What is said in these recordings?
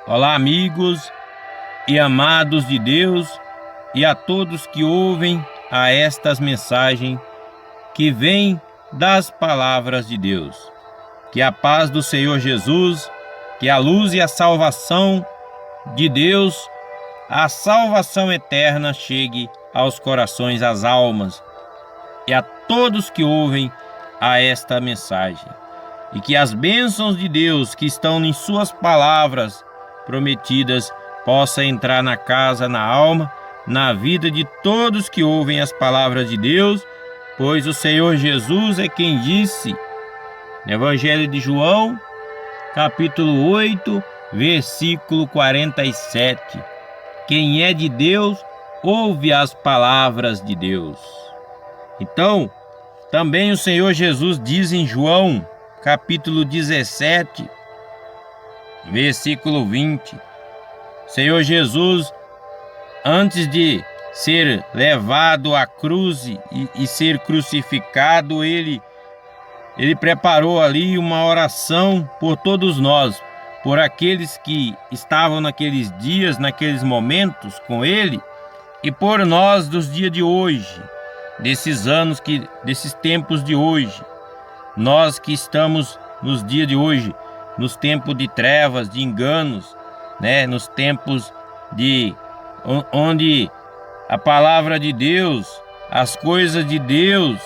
Olá, amigos e amados de Deus, e a todos que ouvem a estas mensagens que vêm das palavras de Deus. Que a paz do Senhor Jesus, que a luz e a salvação de Deus, a salvação eterna chegue aos corações, às almas e a todos que ouvem a esta mensagem. E que as bênçãos de Deus que estão em suas palavras prometidas possa entrar na casa, na alma, na vida de todos que ouvem as palavras de Deus, pois o Senhor Jesus é quem disse, no Evangelho de João, capítulo 8, versículo 47, quem é de Deus, ouve as palavras de Deus. Então, também o Senhor Jesus diz em João, capítulo 17, versículo 20, Senhor Jesus, antes de ser levado à cruz e ser crucificado, ele preparou ali uma oração por todos nós, por aqueles que estavam naqueles dias, naqueles momentos com ele, e por nós dos dias de hoje, desses anos, desses tempos de hoje, nós que estamos nos dias de hoje, nos tempos de trevas, de enganos, né? Nos tempos onde a palavra de Deus, as coisas de Deus,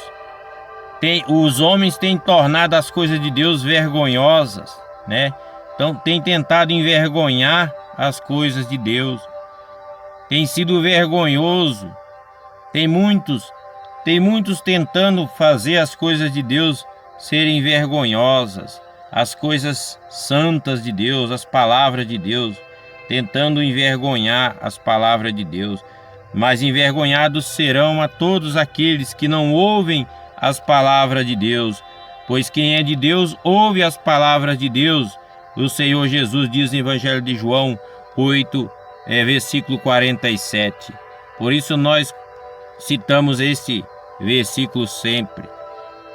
os homens têm tornado as coisas de Deus vergonhosas, né? Então tem tentado envergonhar as coisas de Deus. Tem sido vergonhoso. Tem muitos tentando fazer as coisas de Deus serem vergonhosas, as coisas santas de Deus, as palavras de Deus, tentando envergonhar as palavras de Deus. Mas envergonhados serão a todos aqueles que não ouvem as palavras de Deus, pois quem é de Deus ouve as palavras de Deus. O Senhor Jesus diz no Evangelho de João 8, versículo 47. Por isso nós citamos este versículo sempre,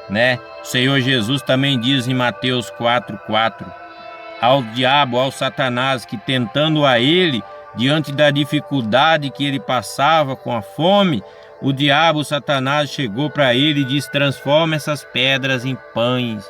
né? O Senhor Jesus também diz em Mateus 4:4, ao diabo, ao Satanás, que tentando a ele, diante da dificuldade que ele passava com a fome, o diabo, o Satanás, chegou para ele e disse: transforma essas pedras em pães.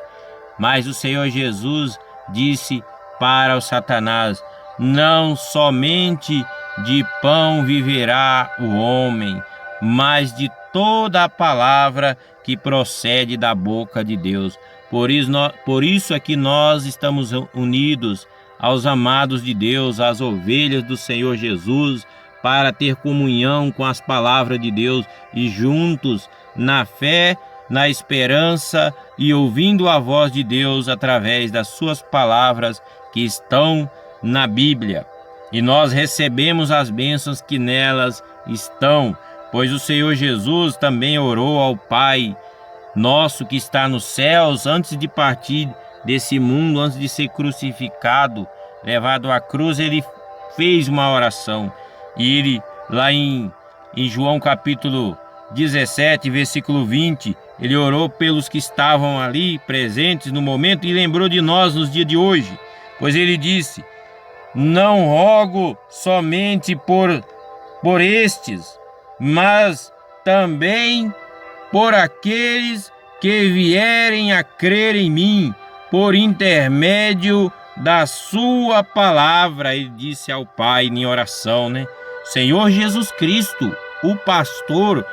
Mas o Senhor Jesus disse para o Satanás: não somente de pão viverá o homem, mas de toda a palavra que procede da boca de Deus. Por isso é que nós estamos unidos aos amados de Deus, às ovelhas do Senhor Jesus, para ter comunhão com as palavras de Deus e juntos na fé, na esperança e ouvindo a voz de Deus através das suas palavras que estão na Bíblia. E nós recebemos as bênçãos que nelas estão, pois o Senhor Jesus também orou ao Pai nosso que está nos céus, antes de partir desse mundo, antes de ser crucificado, levado à cruz, ele fez uma oração. E ele, lá em João capítulo 17, versículo 20, ele orou pelos que estavam ali presentes no momento e lembrou de nós nos dias de hoje, pois ele disse: não rogo somente por estes, mas também por aqueles que vierem a crer em mim, por intermédio da sua palavra. Ele disse ao Pai em oração, né? Senhor Jesus Cristo, o pastor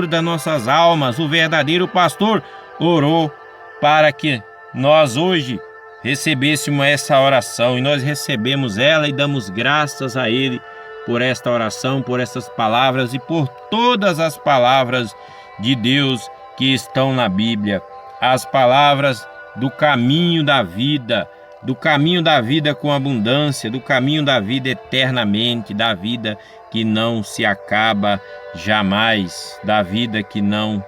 das nossas almas, o verdadeiro pastor, orou para que nós hoje recebêssemos essa oração, e nós recebemos ela e damos graças a Ele por esta oração, por essas palavras e por todas as palavras de Deus que estão na Bíblia, as palavras do caminho da vida com abundância, do caminho da vida eternamente, da vida que não se acaba jamais, da vida que não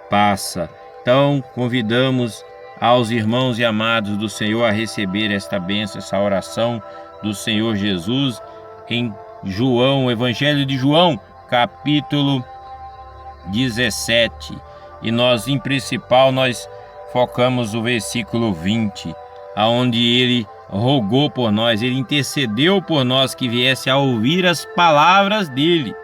passa. Então, convidamos aos irmãos e amados do Senhor a receber esta bênção, essa oração do Senhor Jesus em João, Evangelho de João, capítulo 17. E nós, em principal, nós focamos o versículo 20, rogou por nós, Ele intercedeu por nós que viesse a ouvir as palavras dEle,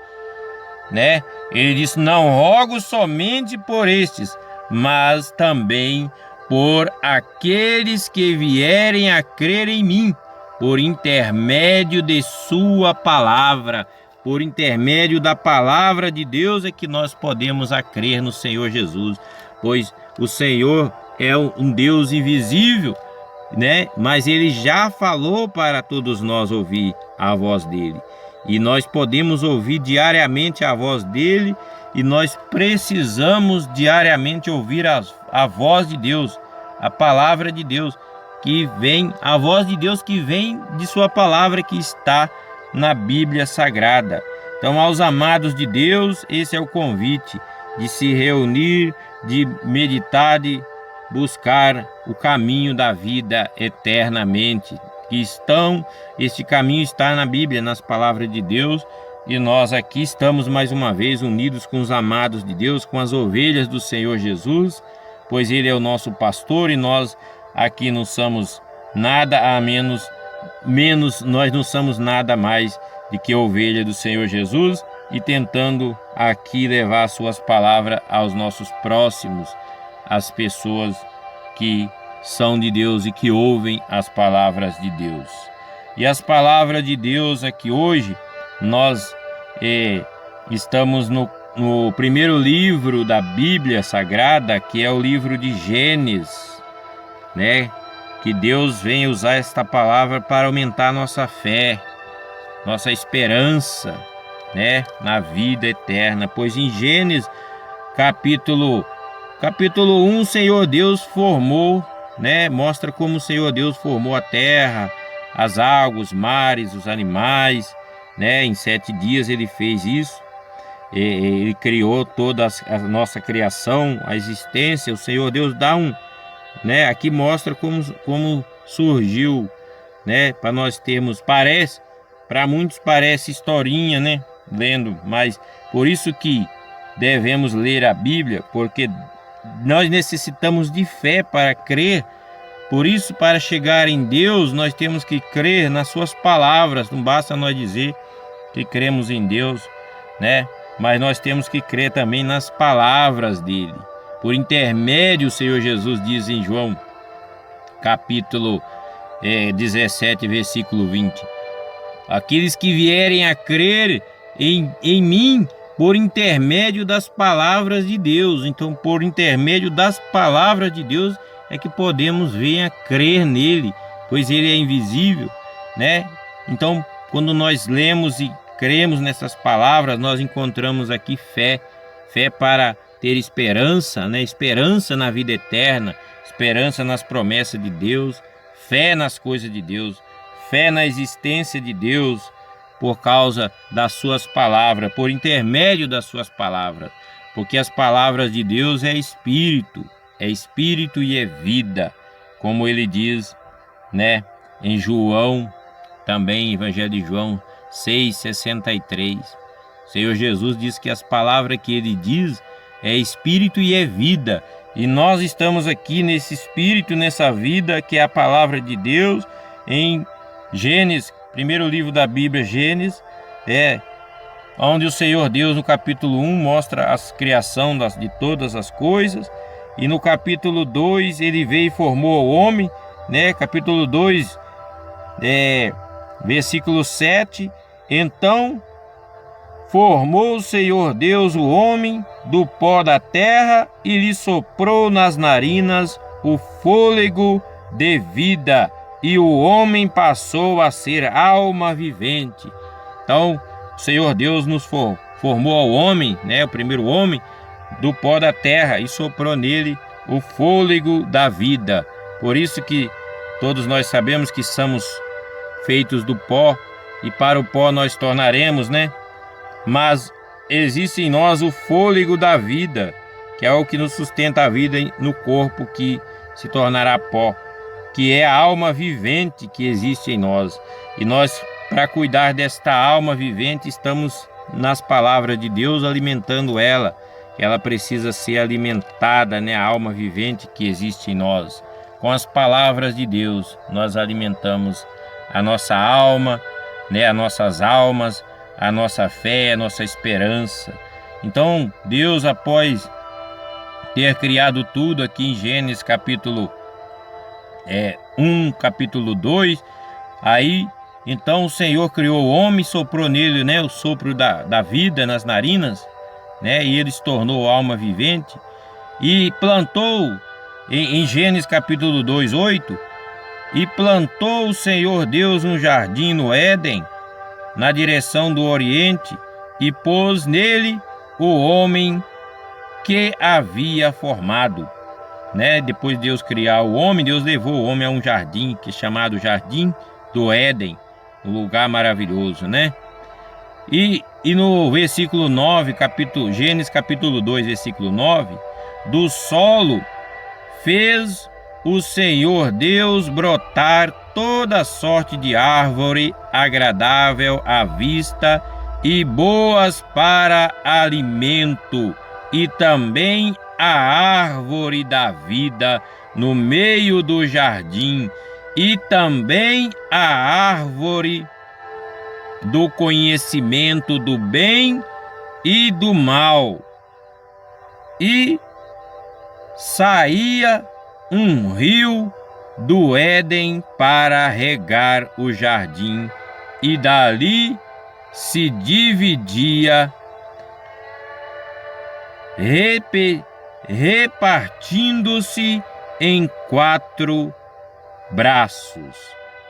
né? Ele disse: não rogo somente por estes, mas também por aqueles que vierem a crer em mim, por intermédio de sua palavra. Por intermédio da palavra de Deus é que nós podemos a crer no Senhor Jesus, pois o Senhor é um Deus invisível, né? Mas Ele já falou para todos nós ouvir a voz dEle. E nós podemos ouvir diariamente a voz dEle, e nós precisamos diariamente ouvir a voz de Deus, a palavra de Deus, a voz de Deus que vem de sua palavra que está na Bíblia Sagrada. Então, aos amados de Deus, esse é o convite de se reunir, de meditar, de buscar o caminho da vida eternamente. Este caminho está na Bíblia, nas palavras de Deus, e nós aqui estamos mais uma vez unidos com os amados de Deus, com as ovelhas do Senhor Jesus, pois Ele é o nosso pastor e nós aqui não somos nada a menos, nós não somos nada mais do que ovelha do Senhor Jesus, e tentando aqui levar as suas palavras aos nossos próximos, as pessoas que são de Deus e que ouvem as palavras de Deus. E as palavras de Deus aqui hoje, nós estamos no primeiro livro da Bíblia Sagrada, que é o livro de Gênesis, né? Que Deus vem usar esta palavra para aumentar nossa fé, nossa esperança, né? Na vida eterna, pois em Gênesis capítulo 1, o Senhor Deus formou, né? Mostra como o Senhor Deus formou a terra, as águas, os mares, os animais, né? Em 7 dias Ele fez isso. Ele criou toda a nossa criação, a existência. O Senhor Deus dá né? Aqui mostra como surgiu, né? Para nós termos, para muitos parece historinha, né? Lendo, mas por isso que devemos ler a Bíblia, porque nós necessitamos de fé para crer. Por isso, para chegar em Deus, nós temos que crer nas suas palavras. Não basta nós dizer que cremos em Deus, né? Mas nós temos que crer também nas palavras dele. Por intermédio, o Senhor Jesus diz em João, capítulo 17, versículo 20: aqueles que vierem a crer em mim, por intermédio das palavras de Deus. Então, por intermédio das palavras de Deus é que podemos vir a crer nele, pois ele é invisível, né? Então, quando nós lemos e cremos nessas palavras, nós encontramos aqui fé para ter esperança, né? Esperança na vida eterna, esperança nas promessas de Deus, fé nas coisas de Deus, fé na existência de Deus, por causa das suas palavras, por intermédio das suas palavras, porque as palavras de Deus é espírito e é vida, como ele diz, né, em João, também Evangelho de João 6,63. O Senhor Jesus diz que as palavras que ele diz é espírito e é vida, e nós estamos aqui nesse espírito, nessa vida que é a palavra de Deus. Em Gênesis, primeiro livro da Bíblia, Gênesis, onde o Senhor Deus, no capítulo 1, mostra a criação de todas as coisas, e no capítulo 2 ele veio e formou o homem, né? Capítulo 2, versículo 7: então formou o Senhor Deus o homem do pó da terra e lhe soprou nas narinas o fôlego de vida, e o homem passou a ser alma vivente. Então, o Senhor Deus nos formou ao homem, né, o primeiro homem, do pó da terra, e soprou nele o fôlego da vida. Por isso que todos nós sabemos que somos feitos do pó, e para o pó nós tornaremos, né? Mas existe em nós o fôlego da vida, que é o que nos sustenta a vida no corpo que se tornará pó, que é a alma vivente que existe em nós. E nós, para cuidar desta alma vivente, estamos nas palavras de Deus, alimentando ela. Ela precisa ser alimentada, né? A alma vivente que existe em nós. com as palavras de Deus, nós alimentamos a nossa alma, né, as nossas almas, a nossa fé, a nossa esperança. Então, Deus, após ter criado tudo aqui em Gênesis capítulo 1, capítulo 2, aí então o Senhor criou o homem, soprou nele, né, o sopro da vida nas narinas, né, e ele se tornou alma vivente, e plantou em Gênesis capítulo 2, 8, e plantou o Senhor Deus um jardim no Éden, na direção do Oriente, e pôs nele o homem que havia formado, né? Depois de Deus criar o homem, Deus levou o homem a um jardim, que é chamado Jardim do Éden, um lugar maravilhoso, né? E no versículo 9, Gênesis capítulo 2, versículo 9, do solo fez o Senhor Deus brotar toda sorte de árvore agradável à vista e boas para alimento, e também a árvore da vida no meio do jardim, e também a árvore do conhecimento do bem e do mal. E saía um rio do Éden para regar o jardim, e dali se dividia, repartindo-se em 4 braços.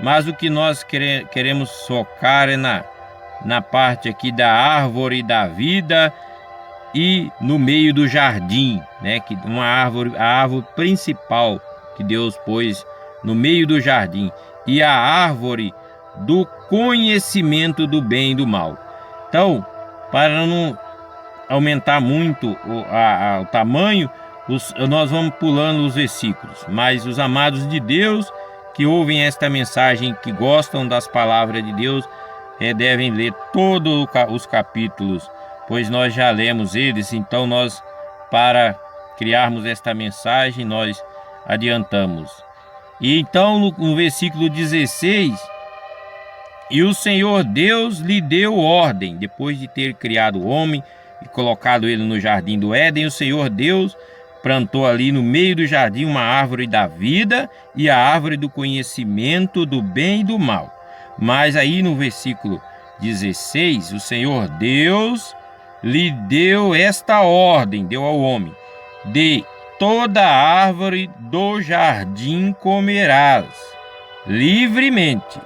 Mas o que nós queremos focar é na parte aqui da árvore da vida e no meio do jardim, né? Que a árvore principal que Deus pôs no meio do jardim, e a árvore do conhecimento do bem e do mal. Então, para não aumentar muito o tamanho, nós vamos pulando os versículos, mas os amados de Deus que ouvem esta mensagem, que gostam das palavras de Deus, devem ler todos os capítulos, pois nós já lemos eles. Então nós, para criarmos esta mensagem, nós adiantamos. E então no versículo 16, e o Senhor Deus lhe deu ordem, depois de ter criado o homem e colocado ele no jardim do Éden, o Senhor Deus plantou ali no meio do jardim uma árvore da vida e a árvore do conhecimento do bem e do mal. Mas aí no versículo 16, o Senhor Deus lhe deu esta ordem, deu ao homem: de toda árvore do jardim comerás livremente,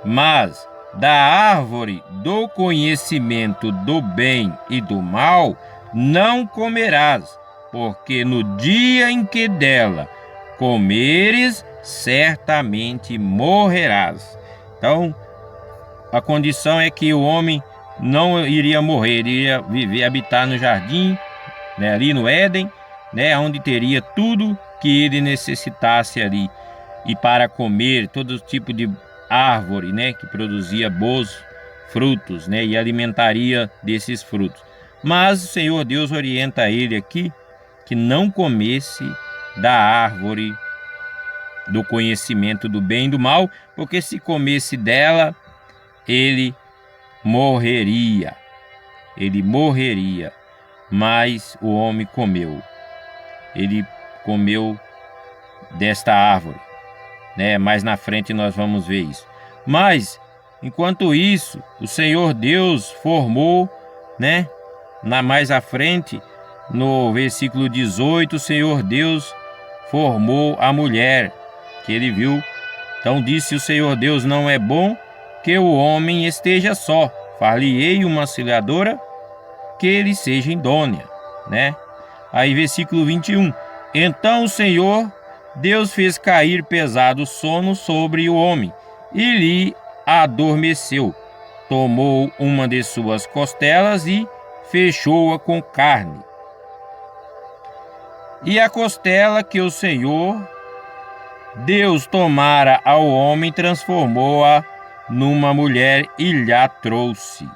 mas da árvore do conhecimento do bem e do mal não comerás, porque no dia em que dela comeres, certamente morrerás. Então, a condição é que o homem não iria morrer, ele iria viver, habitar no jardim, né, ali no Éden, né, onde teria tudo que ele necessitasse ali, e para comer todo tipo de árvore, né, que produzia bons frutos, né, e alimentaria desses frutos. Mas o Senhor Deus orienta ele aqui que não comesse da árvore do conhecimento do bem e do mal, porque se comesse dela, ele morreria. Ele morreria. Mas o homem comeu. Ele comeu desta árvore, né? Mais na frente nós vamos ver isso. Mas, enquanto isso, o Senhor Deus formou, né? Mais à frente, no versículo 18, o Senhor Deus formou a mulher que ele viu. Então disse o Senhor Deus: não é bom que o homem esteja só, far-lhe-ei uma auxiliadora que ele seja idônea, né? Aí versículo 21, então o Senhor Deus fez cair pesado sono sobre o homem e lhe adormeceu. Tomou uma de suas costelas e fechou-a com carne. E a costela que o Senhor Deus tomara ao homem, transformou-a numa mulher e lhe a trouxe.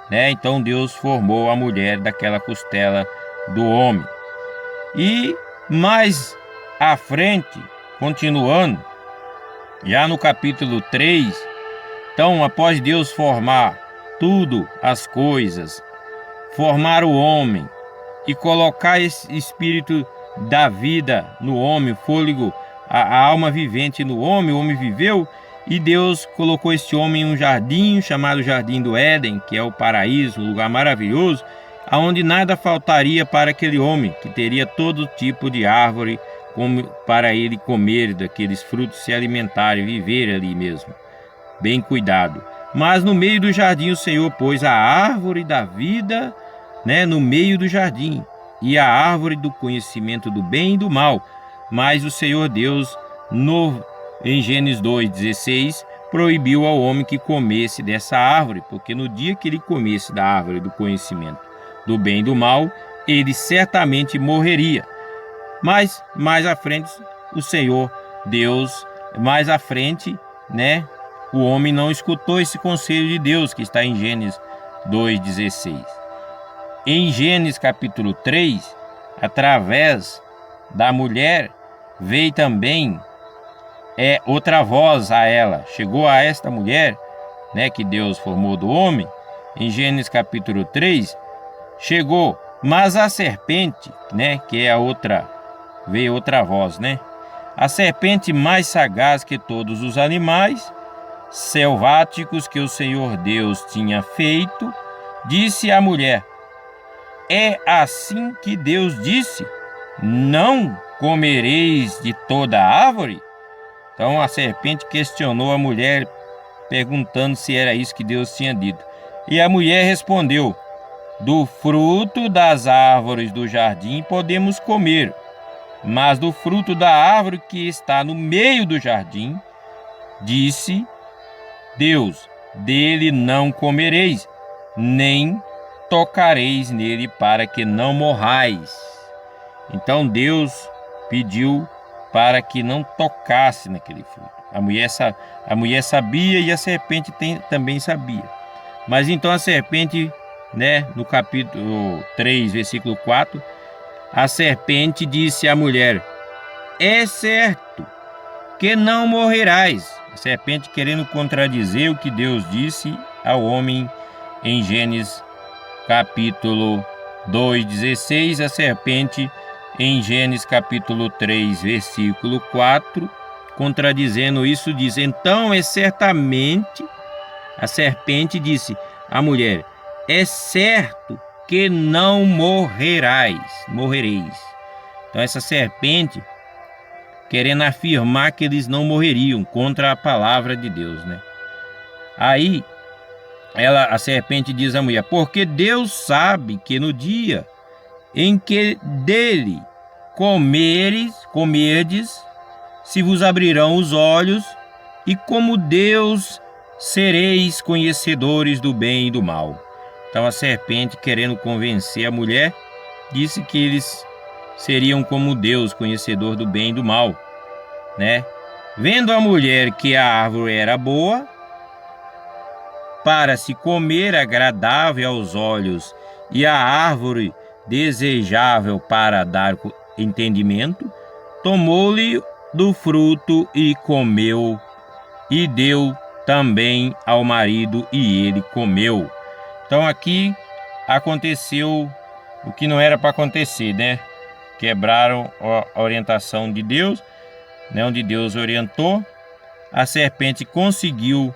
Né? Então Deus formou a mulher daquela costela do homem. Mas à frente, continuando, já no capítulo 3, então após Deus formar tudo, as coisas, formar o homem e colocar esse espírito da vida no homem, o fôlego, a alma vivente no homem, o homem viveu, e Deus colocou esse homem em um jardim chamado Jardim do Éden, que é o paraíso, um lugar maravilhoso, onde nada faltaria para aquele homem, que teria todo tipo de árvore para ele comer, daqueles frutos, se alimentar e viver ali mesmo, bem cuidado. Mas no meio do jardim o Senhor pôs a árvore da vida, no meio do jardim, e a árvore do conhecimento do bem e do mal. Mas o Senhor Deus, em Gênesis 2,16, proibiu ao homem que comesse dessa árvore, porque no dia que ele comesse da árvore do conhecimento do bem e do mal, ele certamente morreria. Mas mais à frente, o Senhor Deus, mais à frente, o homem não escutou esse conselho de Deus, que está em Gênesis 2,16. Em Gênesis capítulo 3, através da mulher, veio também outra voz a ela. Chegou a esta mulher, que Deus formou do homem, em Gênesis capítulo 3, chegou, mas a serpente, que é a outra, veio outra voz, a serpente mais sagaz que todos os animais selváticos que o Senhor Deus tinha feito, disse à mulher: é assim que Deus disse, não comereis de toda a árvore? Então a serpente questionou a mulher, perguntando se era isso que Deus tinha dito. E a mulher respondeu: do fruto das árvores do jardim podemos comer, mas do fruto da árvore que está no meio do jardim, disse Deus, dele não comereis, nem tocareis nele, para que não morrais. Então Deus pediu para que não tocasse naquele fruto. A mulher sabia e a serpente também sabia. Mas então a serpente, no capítulo 3, versículo 4, a serpente disse à mulher: é certo que não morrerás. A serpente querendo contradizer o que Deus disse ao homem em Gênesis capítulo 2,16, a serpente em Gênesis capítulo 3, versículo 4, contradizendo isso, diz: então é certamente, a serpente disse à mulher: é certo que não morrereis. Então essa serpente querendo afirmar que eles não morreriam, contra a palavra de Deus, Aí a serpente diz à mulher: porque Deus sabe que no dia em que dele comerdes, se vos abrirão os olhos, e como Deus sereis conhecedores do bem e do mal. Então a serpente, querendo convencer a mulher, disse que eles seriam como Deus, conhecedor do bem e do mal, Vendo a mulher que a árvore era boa para se comer, agradável aos olhos, e a árvore desejável para dar entendimento, tomou-lhe do fruto e comeu, e deu também ao marido, e ele comeu. Então aqui aconteceu o que não era para acontecer, Quebraram a orientação de Deus, onde Deus orientou. A serpente conseguiu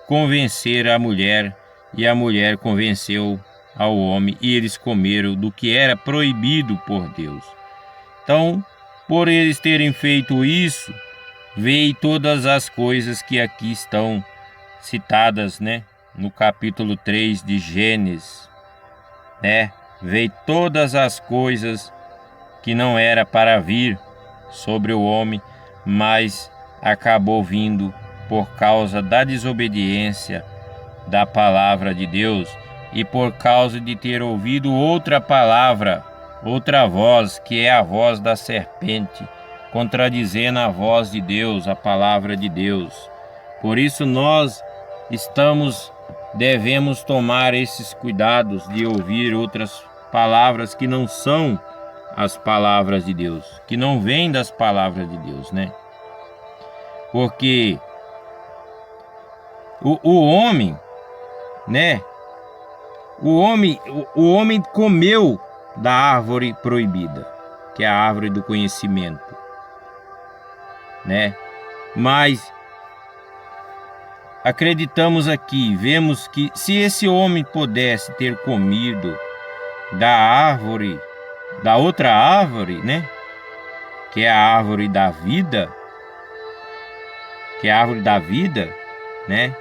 convencer a mulher, e a mulher convenceu ao homem, e eles comeram do que era proibido por Deus. Então, por eles terem feito isso, veio todas as coisas que aqui estão citadas, no capítulo 3 de Gênesis, Veio todas as coisas que não era para vir sobre o homem, mas acabou vindo por causa da desobediência da palavra de Deus, e por causa de ter ouvido outra palavra, outra voz, que é a voz da serpente, contradizendo a voz de Deus, a palavra de Deus. Por isso nós devemos tomar esses cuidados de ouvir outras palavras que não são as palavras de Deus, que não vêm das palavras de Deus, né? Porque o homem, né? O homem comeu da árvore proibida, que é a árvore do conhecimento, né? Mas acreditamos aqui, vemos que se esse homem pudesse ter comido da árvore, da outra árvore, né? Que é a árvore da vida, que é a árvore da vida, né?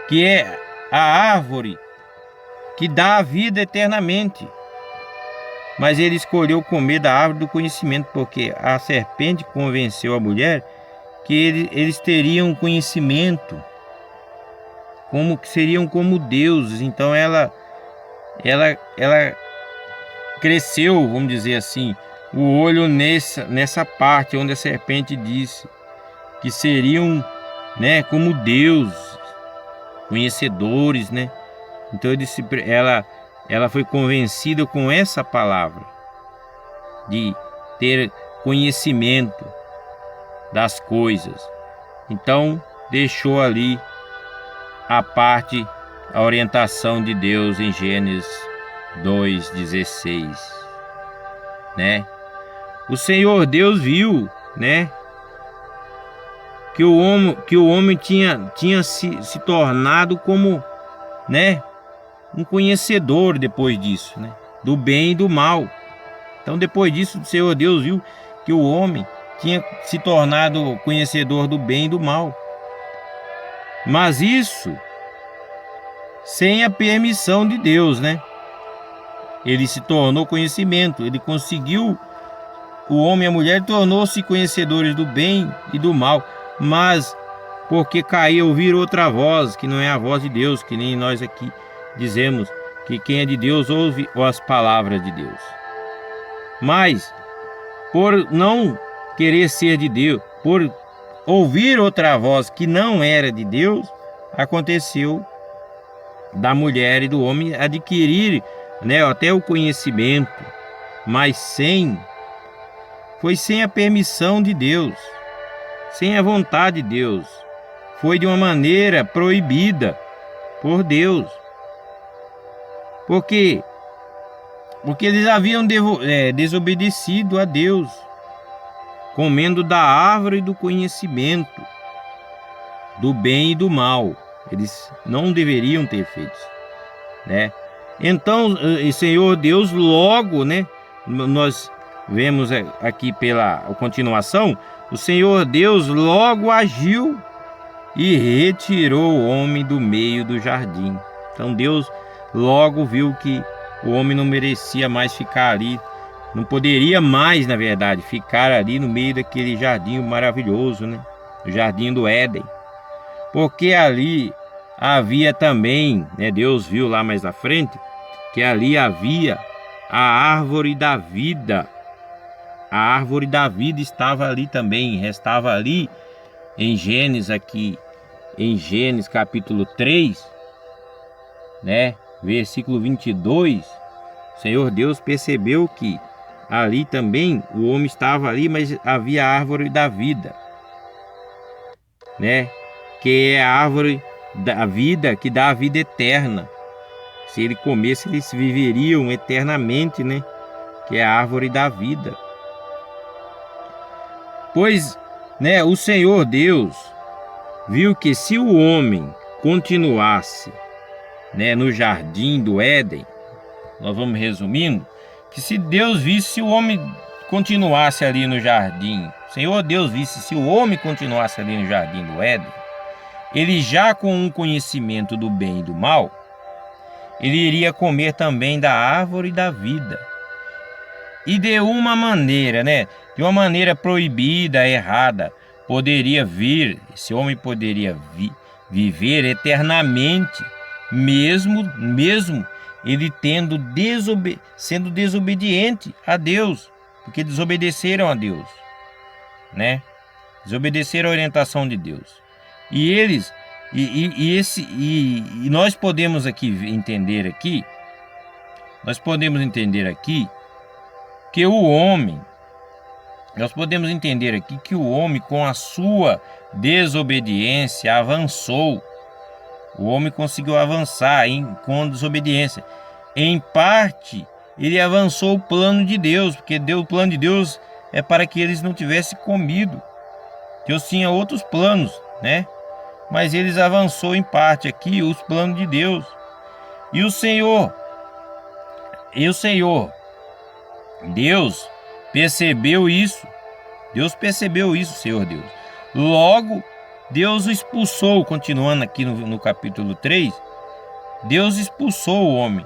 Que é a árvore que dá a vida eternamente. Mas ele escolheu comer da árvore do conhecimento, porque a serpente convenceu a mulher que eles teriam conhecimento, como que seriam como deuses. Então ela cresceu, vamos dizer assim, o olho nessa parte onde a serpente disse que seriam, né, como deuses, conhecedores, né? Então ela foi convencida com essa palavra de ter conhecimento das coisas. Então deixou ali a orientação de Deus em Gênesis 2:16, né? O Senhor Deus viu, né, que o homem tinha se tornado como, né, um conhecedor depois disso, né, do bem e do mal. Então depois disso o Senhor Deus viu que o homem tinha se tornado conhecedor do bem e do mal. Mas isso sem a permissão de Deus, né? Ele se tornou conhecimento, ele conseguiu, o homem e a mulher tornou-se conhecedores do bem e do mal, mas porque caiu ouvir outra voz, que não é a voz de Deus, que nem nós aqui dizemos que quem é de Deus ouve as palavras de Deus. Mas por não querer ser de Deus, por ouvir outra voz que não era de Deus, aconteceu da mulher e do homem adquirir, né, até o conhecimento, mas foi sem a permissão de Deus, sem a vontade de Deus, foi de uma maneira proibida por Deus, porque eles haviam desobedecido a Deus, comendo da árvore do conhecimento do bem e do mal. Eles não deveriam ter feito, né? Então, o Senhor Deus logo, né? Nós vemos aqui pela continuação, o Senhor Deus logo agiu e retirou o homem do meio do jardim. Então Deus logo viu que o homem não merecia mais ficar ali, não poderia mais, na verdade, ficar ali no meio daquele jardim maravilhoso, né? O jardim do Éden. Porque ali havia também, né, Deus viu lá mais à frente, que ali havia a árvore da vida. A árvore da vida estava ali também, restava ali em Gênesis aqui, em Gênesis capítulo 3, né, versículo 22, o Senhor Deus percebeu que ali também o homem estava ali, mas havia a árvore da vida, né? Que é a árvore da vida, que dá a vida eterna. Se ele comesse, eles viveriam eternamente, né? Que é a árvore da vida. Pois, né, o Senhor Deus viu que se o homem continuasse, né, no jardim do Éden, nós vamos resumindo, que se Deus visse o homem continuasse ali no jardim, o Senhor Deus visse se o homem continuasse ali no jardim do Éden, ele já com um conhecimento do bem e do mal, ele iria comer também da árvore da vida. E de uma maneira, né, de uma maneira proibida, errada, esse homem poderia viver eternamente, mesmo ele sendo desobediente a Deus, porque desobedeceram a Deus, né? Desobedeceram a orientação de Deus. E nós podemos aqui entender aqui nós podemos entender aqui que o homem, com a sua desobediência avançou. O homem conseguiu avançar com desobediência. Em parte, ele avançou o plano de Deus, porque o plano de Deus é para que eles não tivessem comido. Deus tinha outros planos, né? Mas eles avançou em parte aqui os planos de Deus. E o Senhor, Deus percebeu isso. Senhor Deus. Logo, Deus o expulsou, continuando aqui no capítulo 3, Deus expulsou o homem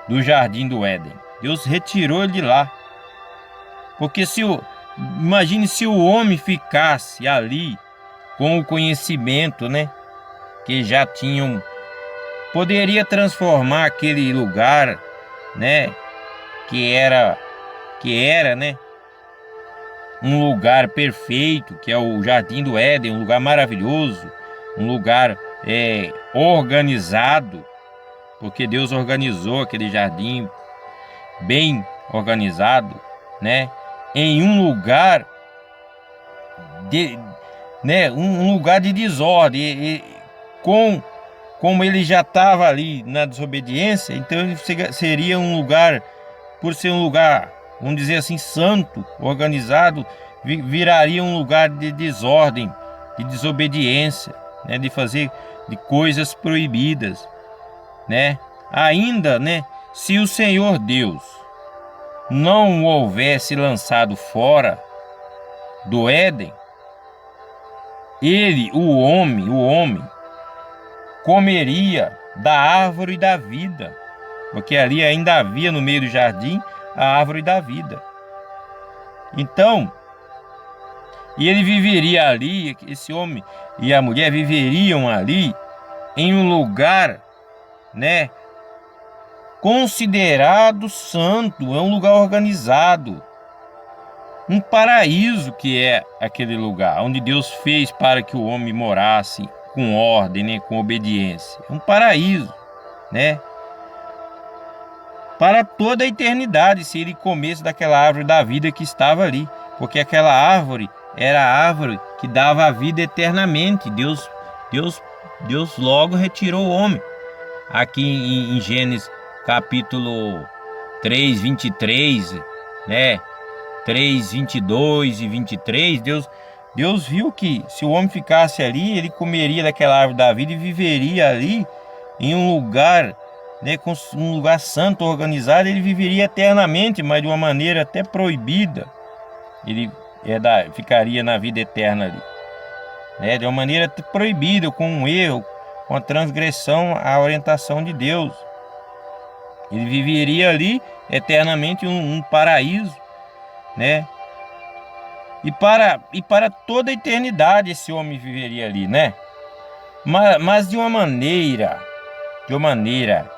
do jardim do Éden. Deus retirou ele de lá. Porque imagine se o homem ficasse ali com o conhecimento, né, que já tinham, poderia transformar aquele lugar, né, que era, né, um lugar perfeito, que é o Jardim do Éden, um lugar maravilhoso, um lugar organizado, porque Deus organizou aquele jardim bem organizado, né, em um lugar um lugar de desordem, como ele já estava ali na desobediência, então ele seria um lugar, por ser um lugar, vamos dizer assim, santo, organizado, viraria um lugar de desordem, de desobediência, né, de fazer de coisas proibidas, né? Ainda, né, se o Senhor Deus não o houvesse lançado fora do Éden, o homem comeria da árvore da vida, porque ali ainda havia no meio do jardim a árvore da vida. Então, e ele viveria ali, esse homem e a mulher viveriam ali em um lugar, né, considerado santo, é um lugar organizado, um paraíso que é aquele lugar onde Deus fez para que o homem morasse com ordem, né, com obediência. Um paraíso, né, para toda a eternidade, se ele comesse daquela árvore da vida que estava ali, porque aquela árvore era a árvore que dava a vida eternamente. Deus logo retirou o homem. Aqui em Gênesis capítulo 3, 23, né, 3, 22 e 23, Deus viu que se o homem ficasse ali, ele comeria daquela árvore da vida e viveria ali em um lugar, né, com um lugar santo, organizado. Ele viveria eternamente, mas de uma maneira até proibida. Ele ficaria na vida eterna ali, né, de uma maneira proibida, com um erro, com a transgressão à orientação de Deus. Ele viveria ali eternamente um paraíso, né? E para toda a eternidade esse homem viveria ali, né? Mas de uma maneira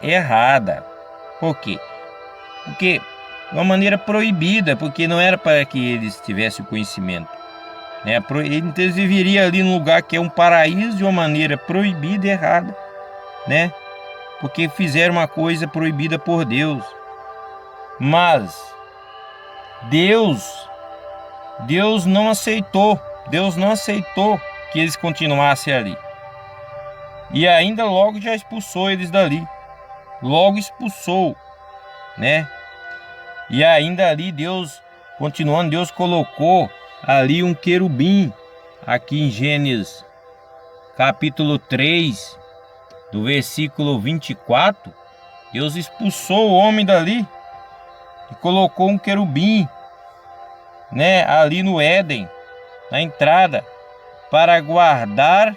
errada. Por quê? Porque de uma maneira proibida, porque não era para que eles tivessem o conhecimento, né? Então eles viveriam ali num lugar que é um paraíso de uma maneira proibida e errada, né? Porque fizeram uma coisa proibida por Deus. Mas Deus não aceitou que eles continuassem ali. E ainda logo já expulsou eles dali. Logo expulsou, né? E ainda ali Deus colocou ali um querubim. Aqui em Gênesis capítulo 3, do versículo 24, Deus expulsou o homem dali e colocou um querubim, né, ali no Éden, na entrada, para guardar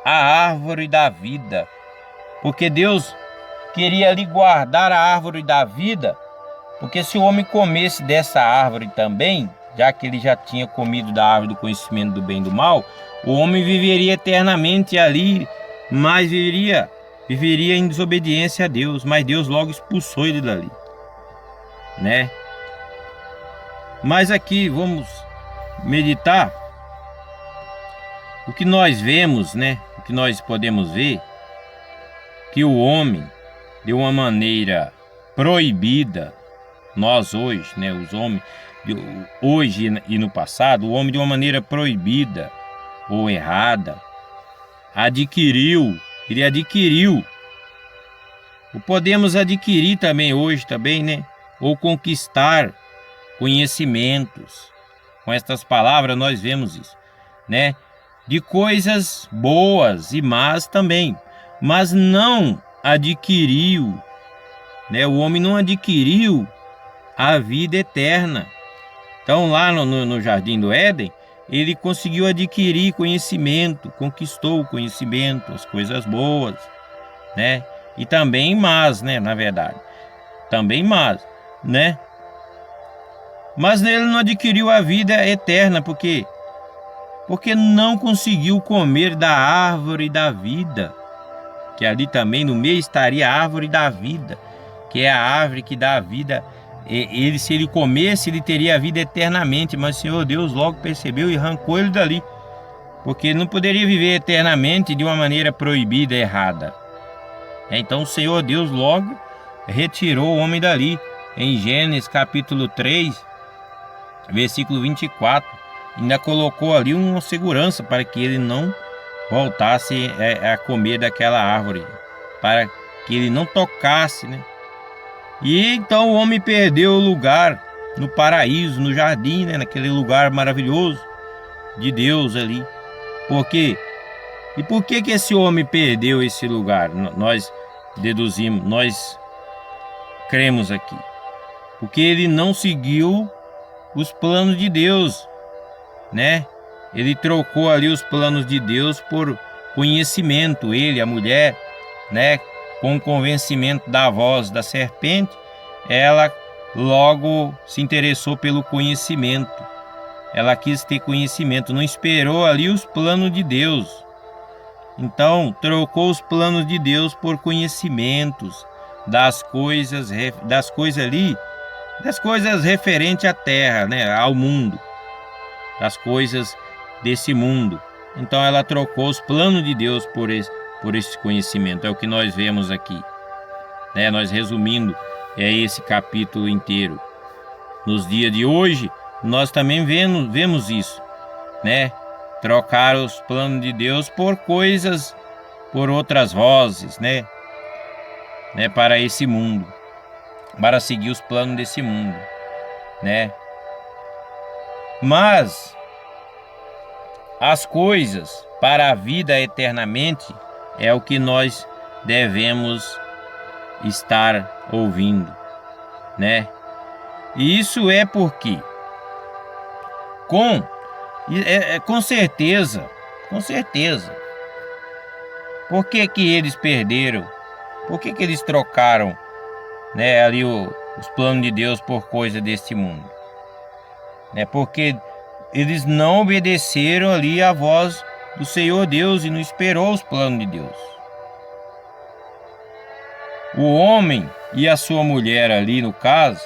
a árvore da vida. Porque Deus queria ali guardar a árvore da vida, porque se o homem comesse dessa árvore também, já que ele já tinha comido da árvore do conhecimento do bem e do mal, o homem viveria eternamente ali, mas viveria em desobediência a Deus. Mas Deus logo expulsou ele dali, né? Mas aqui vamos meditar o que nós vemos, né? O que nós podemos ver, que o homem de uma maneira proibida, nós hoje, né, os homens, hoje e no passado, o homem de uma maneira proibida ou errada, ele adquiriu, ou podemos adquirir também hoje também, né, ou conquistar conhecimentos. Com estas palavras nós vemos isso, né, de coisas boas e más também, mas não adquiriu, né, o homem não adquiriu a vida eterna. Então lá no Jardim do Éden, ele conseguiu adquirir conhecimento, conquistou o conhecimento, as coisas boas, né? E também más, né? Na verdade, também más, né? Mas ele não adquiriu a vida eterna, porque não conseguiu comer da árvore da vida, que ali também no meio estaria a árvore da vida, que é a árvore que dá a vida. Ele, se ele comesse, ele teria a vida eternamente, mas o Senhor Deus logo percebeu e arrancou ele dali, porque ele não poderia viver eternamente de uma maneira proibida, errada. Então o Senhor Deus logo retirou o homem dali, em Gênesis capítulo 3, versículo 24, ainda colocou ali uma segurança para que ele não voltasse a comer daquela árvore, para que ele não tocasse, né? E então o homem perdeu o lugar no paraíso, no jardim, né? Naquele lugar maravilhoso de Deus ali. Por quê? E por que esse homem perdeu esse lugar? Nós deduzimos, nós cremos aqui. Porque ele não seguiu os planos de Deus, né? Ele trocou ali os planos de Deus por conhecimento. Ele, a mulher, né? Com o convencimento da voz da serpente, ela logo se interessou pelo conhecimento. Ela quis ter conhecimento, não esperou ali os planos de Deus. Então, trocou os planos de Deus por conhecimentos das coisas ali, das coisas referentes à terra, né, ao mundo, das coisas desse mundo. Então, ela trocou os planos de Deus por esse conhecimento. É o que nós vemos aqui, né? Nós resumindo esse capítulo inteiro. Nos dias de hoje, nós também vemos isso, né? Trocar os planos de Deus por coisas, por outras vozes, né? Para esse mundo, para seguir os planos desse mundo, né? Mas as coisas para a vida eternamente é o que nós devemos estar ouvindo, né? E isso é porque com certeza, por que eles perderam? Por que eles trocaram, né, ali os planos de Deus por coisa deste mundo? Né? Porque eles não obedeceram ali a voz do Senhor Deus e não esperou os planos de Deus. O homem e a sua mulher ali, no caso,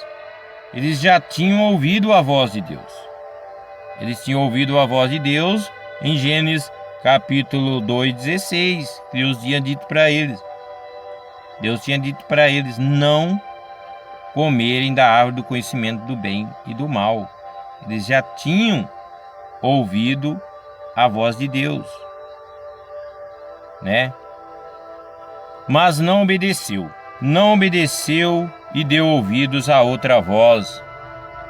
eles já tinham ouvido a voz de Deus. Eles tinham ouvido a voz de Deus em Gênesis capítulo 2:16, que Deus tinha dito para eles. Deus tinha dito para eles não comerem da árvore do conhecimento do bem e do mal. Eles já tinham ouvido a voz de Deus, né? Mas não obedeceu e deu ouvidos a outra voz.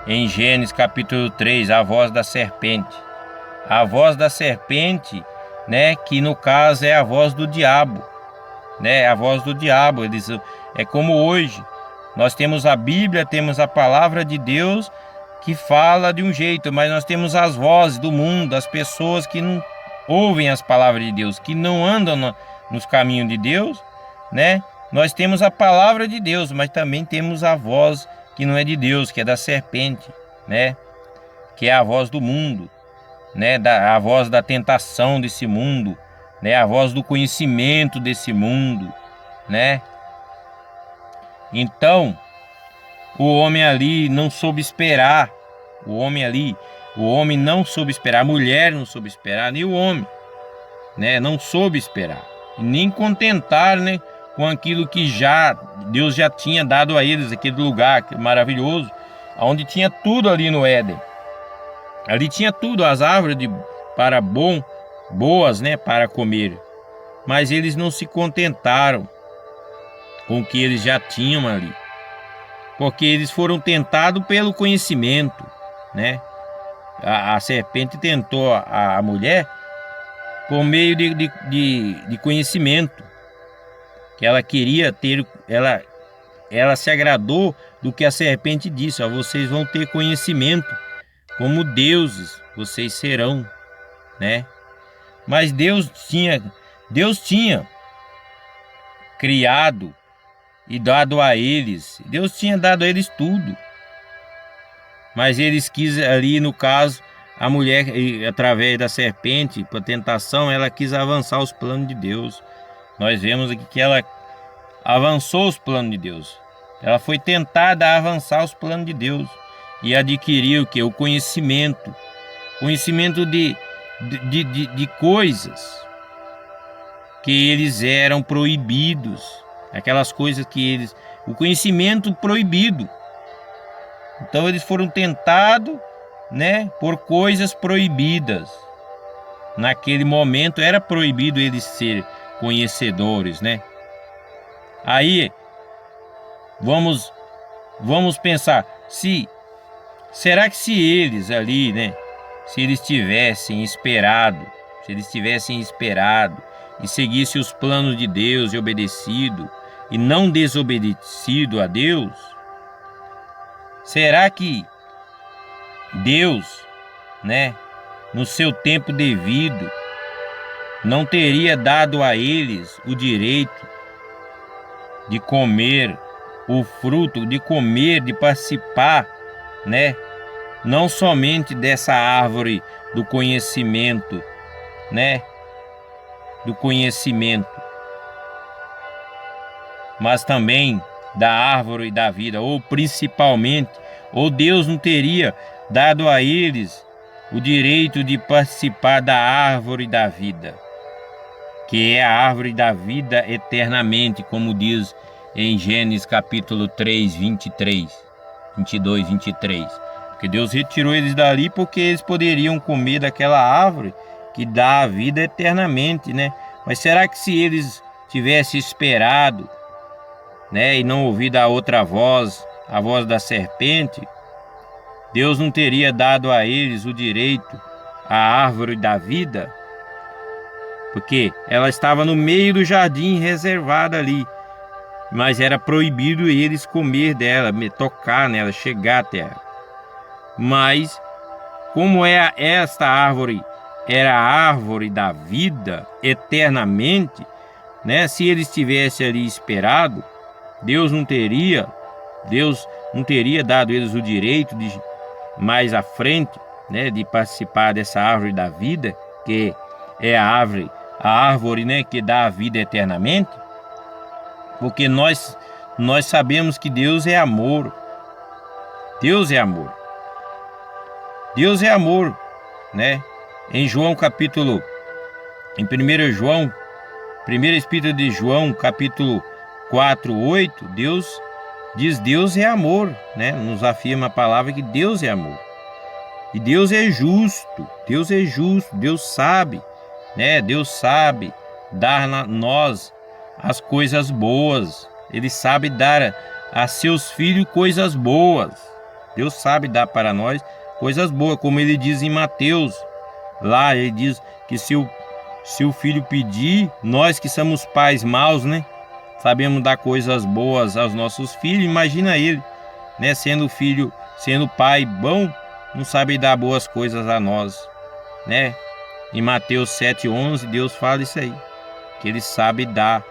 Em Gênesis capítulo 3, a voz da serpente. A voz da serpente, né, que no caso é a voz do diabo, né? A voz do diabo. É como hoje, nós temos a Bíblia, temos a palavra de Deus que fala de um jeito, mas nós temos as vozes do mundo, as pessoas que não ouvem as palavras de Deus, que não andam nos caminhos de Deus, né? Nós temos a palavra de Deus, mas também temos a voz que não é de Deus, que é da serpente, né? Que é a voz do mundo, né? A voz da tentação desse mundo, né? A voz do conhecimento desse mundo, né? Então, o homem ali não soube esperar. O homem não soube esperar. A mulher não soube esperar, nem o homem, né? Não soube esperar, nem contentar, né, com aquilo que Deus já tinha dado a eles, aquele lugar maravilhoso, onde tinha tudo ali no Éden. Ali tinha tudo, as árvores boas, né, para comer. Mas eles não se contentaram com o que eles já tinham ali, porque eles foram tentados pelo conhecimento, né? A serpente tentou a mulher por meio de conhecimento, que ela queria ter, ela se agradou do que a serpente disse: ó, vocês vão ter conhecimento, como deuses vocês serão, né? Mas Deus tinha criado e dado a eles, Deus tinha dado a eles tudo, mas eles quis ali, no caso, a mulher, através da serpente, para tentação, ela quis avançar os planos de Deus. Nós vemos aqui que ela avançou os planos de Deus. Ela foi tentada a avançar os planos de Deus e adquirir o que? O conhecimento. Conhecimento de coisas que eles eram proibidos. Aquelas coisas que eles... O conhecimento proibido. Então eles foram tentados, né, por coisas proibidas. Naquele momento era proibido eles serem conhecedores, né? Aí vamos pensar, será que se eles ali, né, se eles tivessem esperado e seguissem os planos de Deus e obedecido e não desobedecido a Deus, será que Deus, né, no seu tempo devido, não teria dado a eles o direito de comer o fruto, de participar, né, não somente dessa árvore do conhecimento, né, do conhecimento, mas também da árvore da vida, ou principalmente, ou Deus não teria dado a eles o direito de participar da árvore da vida, que é a árvore da vida eternamente, como diz em Gênesis capítulo 3, 22, 23. Porque Deus retirou eles dali porque eles poderiam comer daquela árvore que dá a vida eternamente, né? Mas será que se eles tivessem esperado, né, e não ouvido a outra voz, a voz da serpente, Deus não teria dado a eles o direito à árvore da vida? Porque ela estava no meio do jardim reservada ali, mas era proibido eles comer dela, tocar nela, chegar até ela. Mas como esta árvore era a árvore da vida eternamente, né? Se eles tivessem ali esperado, Deus não teria dado a eles o direito de mais à frente, né, de participar dessa árvore da vida, que é a árvore, né, que dá a vida eternamente. Porque nós sabemos que Deus é amor. Deus é amor. Deus é amor, né? Em João capítulo, em 1 João, primeira epístola de João, capítulo 4, 8, Deus diz: Deus é amor, né? Nos afirma a palavra que Deus é amor. E Deus é justo, Deus sabe, né? Deus sabe dar a nós as coisas boas. Ele sabe dar a seus filhos coisas boas. Deus sabe dar para nós coisas boas, como ele diz em Mateus. Lá ele diz que se o filho pedir, nós que somos pais maus, né, sabemos dar coisas boas aos nossos filhos. Imagina ele, né, sendo pai bom, não sabe dar boas coisas a nós, né? Em Mateus 7:11, Deus fala isso aí, que ele sabe dar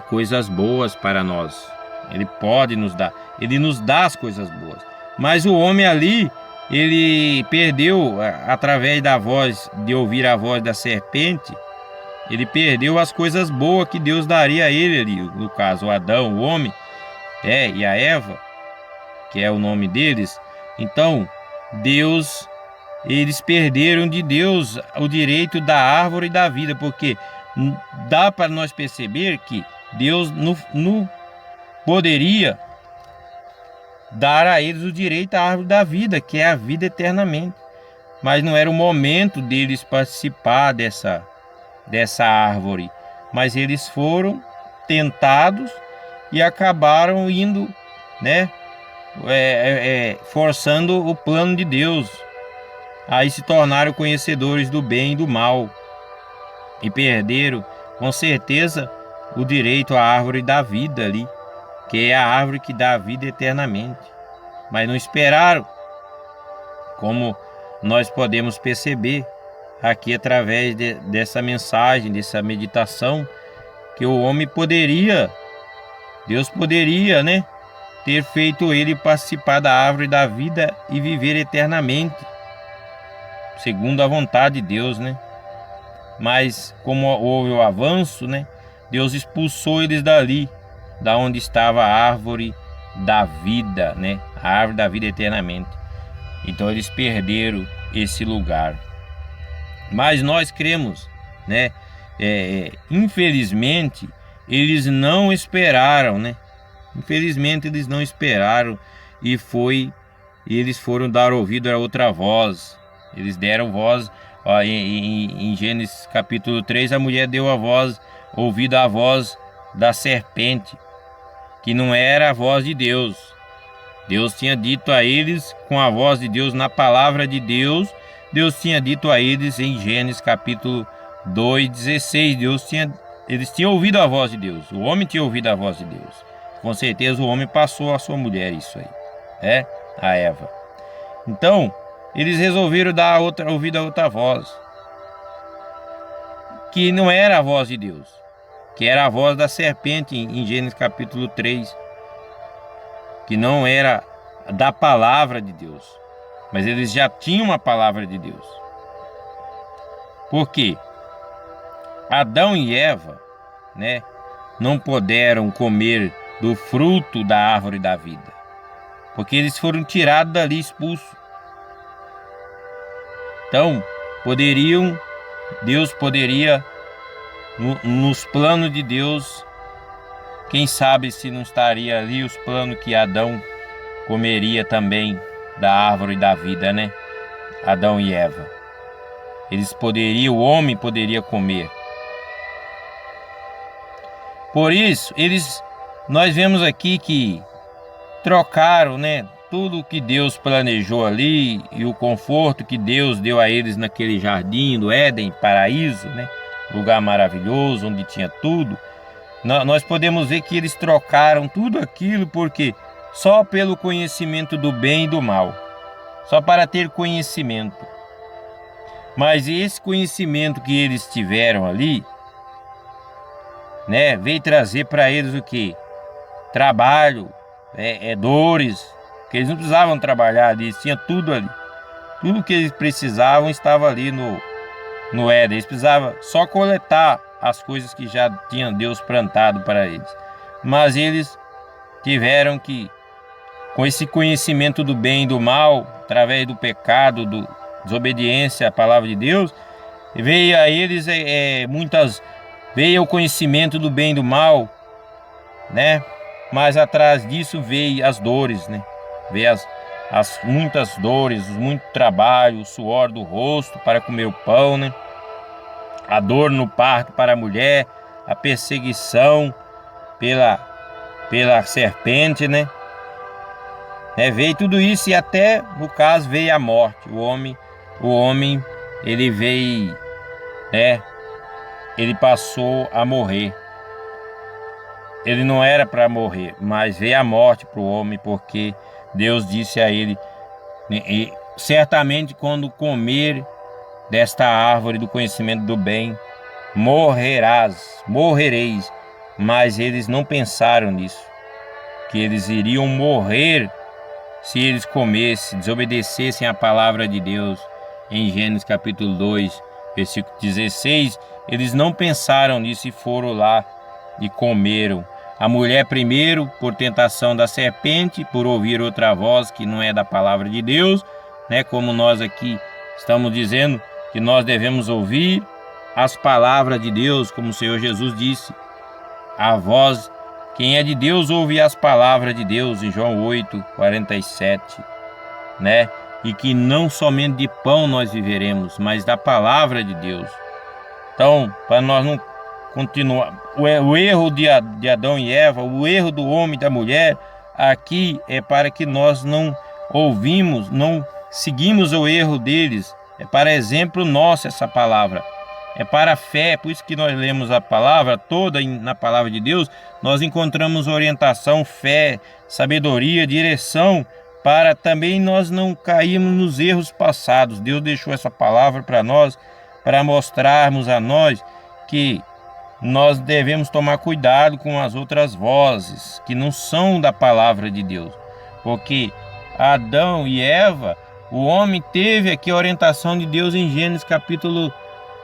coisas boas para nós. Ele pode nos dar, ele nos dá as coisas boas. Mas o homem ali, ele perdeu, através da voz, de ouvir a voz da serpente, ele perdeu as coisas boas que Deus daria a ele ali, no caso o Adão, o homem, e a Eva, que é o nome deles. Então eles perderam de Deus o direito da árvore da vida, porque dá para nós perceber que Deus não poderia dar a eles o direito à árvore da vida, que é a vida eternamente. Mas não era o momento deles participar dessa árvore. Mas eles foram tentados e acabaram indo, né, forçando o plano de Deus. Aí se tornaram conhecedores do bem e do mal e perderam, com certeza, o direito à árvore da vida ali, que é a árvore que dá a vida eternamente. Mas não esperaram, como nós podemos perceber aqui através dessa mensagem, dessa meditação, que o homem poderia, Deus poderia, né, ter feito ele participar da árvore da vida e viver eternamente, segundo a vontade de Deus, né? Mas como houve o avanço, né, Deus expulsou eles dali, da onde estava a árvore da vida, né, a árvore da vida eternamente. Então eles perderam esse lugar. Mas nós cremos, né, infelizmente eles não esperaram, né? Infelizmente eles não esperaram e eles foram dar ouvido a outra voz. Eles deram voz, ó, em Gênesis capítulo 3, a mulher deu ouvido à voz da serpente, que não era a voz de Deus. Deus tinha dito a eles, com a voz de Deus, na palavra de Deus, Deus tinha dito a eles em Gênesis capítulo 2:16, eles tinham ouvido a voz de Deus, o homem tinha ouvido a voz de Deus. Com certeza o homem passou à sua mulher isso aí, a Eva. Então, eles resolveram dar ouvido a outra voz, que não era a voz de Deus, que era a voz da serpente em Gênesis capítulo 3, que não era da palavra de Deus, mas eles já tinham a palavra de Deus. Por quê? Adão e Eva, né, não puderam comer do fruto da árvore da vida, porque eles foram tirados dali, expulsos. Então, Deus poderia, nos planos de Deus, quem sabe se não estaria ali os planos que Adão comeria também da árvore da vida, né? Adão e Eva. O homem poderia comer. Por isso, nós vemos aqui que trocaram, né, tudo que Deus planejou ali e o conforto que Deus deu a eles naquele jardim do Éden, paraíso, né, lugar maravilhoso onde tinha tudo. Nós podemos ver que eles trocaram tudo aquilo porque só pelo conhecimento do bem e do mal, só para ter conhecimento. Mas esse conhecimento que eles tiveram ali, né, veio trazer para eles o que? Trabalho, dores, que eles não precisavam trabalhar ali, tinha tudo ali. Tudo que eles precisavam estava ali no Éden. Eles precisavam só coletar as coisas que já tinha Deus plantado para eles. Mas eles tiveram que, com esse conhecimento do bem e do mal, através do pecado, desobediência à palavra de Deus, veio a eles veio o conhecimento do bem e do mal, né? Mas atrás disso veio as dores, né? Veio as muitas dores, muito trabalho, o suor do rosto para comer o pão, né? A dor no parto para a mulher, a perseguição pela serpente, né? Veio tudo isso e até, no caso, veio a morte. O homem, ele veio, né? Ele passou a morrer. Ele não era para morrer, mas veio a morte para o homem, porque Deus disse a ele, e certamente quando comer desta árvore do conhecimento do bem, morrereis. Mas eles não pensaram nisso, que eles iriam morrer se eles comessem, desobedecessem a palavra de Deus. Em Gênesis capítulo 2, versículo 16, eles não pensaram nisso e foram lá e comeram. A mulher primeiro, por tentação da serpente, por ouvir outra voz que não é da palavra de Deus, né? Como nós aqui estamos dizendo que nós devemos ouvir as palavras de Deus, como o Senhor Jesus disse, a voz, quem é de Deus ouve as palavras de Deus, em João 8:47, né? E que não somente de pão nós viveremos, mas da palavra de Deus. Então, para nós não continuar, o erro de Adão e Eva, o erro do homem e da mulher, aqui é para que nós não ouvimos, não seguimos o erro deles. É para exemplo nosso essa palavra. É para a fé, por isso que nós lemos a palavra toda na palavra de Deus, nós encontramos orientação, fé, sabedoria, direção, para também nós não cairmos nos erros passados. Deus deixou essa palavra para nós, para mostrarmos a nós que nós devemos tomar cuidado com as outras vozes, que não são da palavra de Deus. Porque Adão e Eva, o homem teve aqui a orientação de Deus em Gênesis capítulo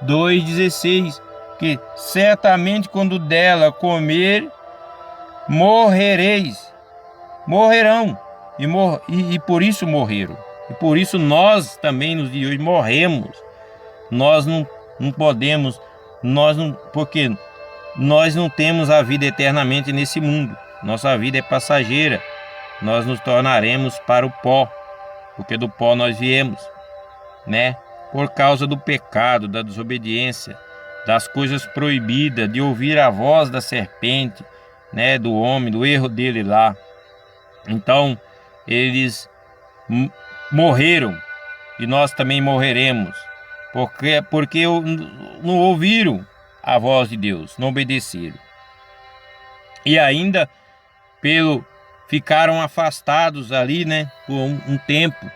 2:16, que certamente quando dela comer, morrereis. Morrerão. E por isso morreram. E por isso nós também nos dias de hoje morremos. Nós não podemos, porque nós não temos a vida eternamente nesse mundo. Nossa vida é passageira. Nós nos tornaremos para o pó, porque do pó nós viemos, né? Por causa do pecado, da desobediência, das coisas proibidas, de ouvir a voz da serpente, né? Do homem, do erro dele lá. Então, eles morreram e nós também morreremos, porque não ouviram a voz de Deus, não obedeceram. E ainda ficaram afastados ali, né? Por um tempo.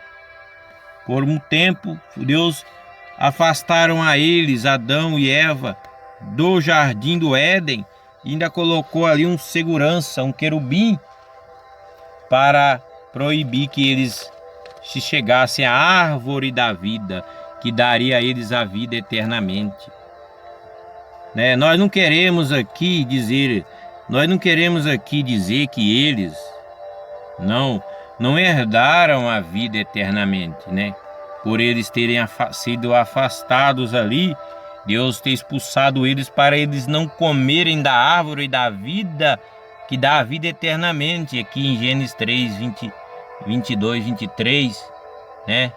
Por um tempo, Deus afastaram a eles, Adão e Eva, do jardim do Éden, e ainda colocou ali um segurança, um querubim, para proibir que eles se chegassem à árvore da vida, que daria a eles a vida eternamente. Né? Nós não queremos aqui dizer que eles não herdaram a vida eternamente, né? Por eles terem sido afastados ali, Deus ter expulsado eles para eles não comerem da árvore da vida, que dá a vida eternamente, aqui em Gênesis 3:22, 23, né?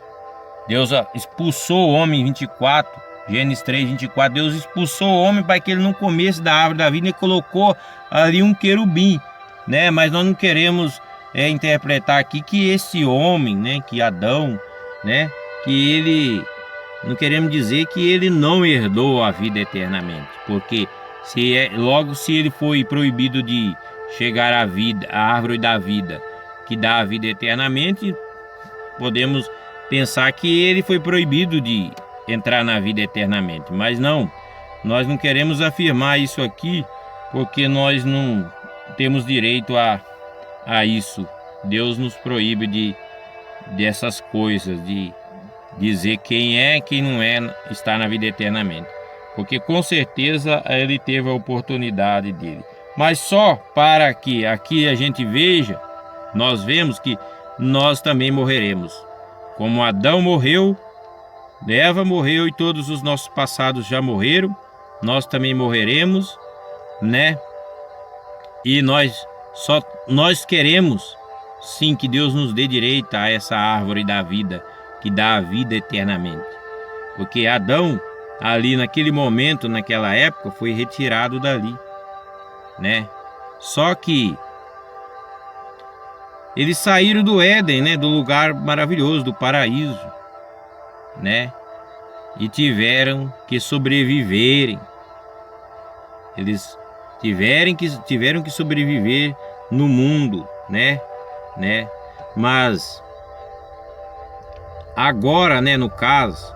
Deus expulsou o homem, 24, Gênesis 3:24, Deus expulsou o homem para que ele não comesse da árvore da vida e colocou ali um querubim, né? Mas nós não queremos interpretar aqui que esse homem, né, que Adão, né, que ele, não queremos dizer que ele não herdou a vida eternamente, porque se ele foi proibido de chegar à vida, à árvore da vida, que dá a vida eternamente, podemos pensar que ele foi proibido de entrar na vida eternamente, mas não, nós não queremos afirmar isso aqui, porque nós não temos direito a isso. Deus nos proíbe dessas coisas, de dizer quem é, quem não é, está na vida eternamente, porque com certeza ele teve a oportunidade dele, mas só para que aqui a gente veja, nós vemos que nós também morreremos, como Adão morreu, Eva morreu e todos os nossos passados já morreram, nós também morreremos, né? E nós queremos sim que Deus nos dê direito a essa árvore da vida, que dá a vida eternamente, porque Adão ali naquele momento, naquela época, foi retirado dali, né? Só que eles saíram do Éden, né, do lugar maravilhoso, do paraíso, né? E tiveram que sobreviverem. Eles tiveram que sobreviver no mundo, né? Mas agora, né, no caso,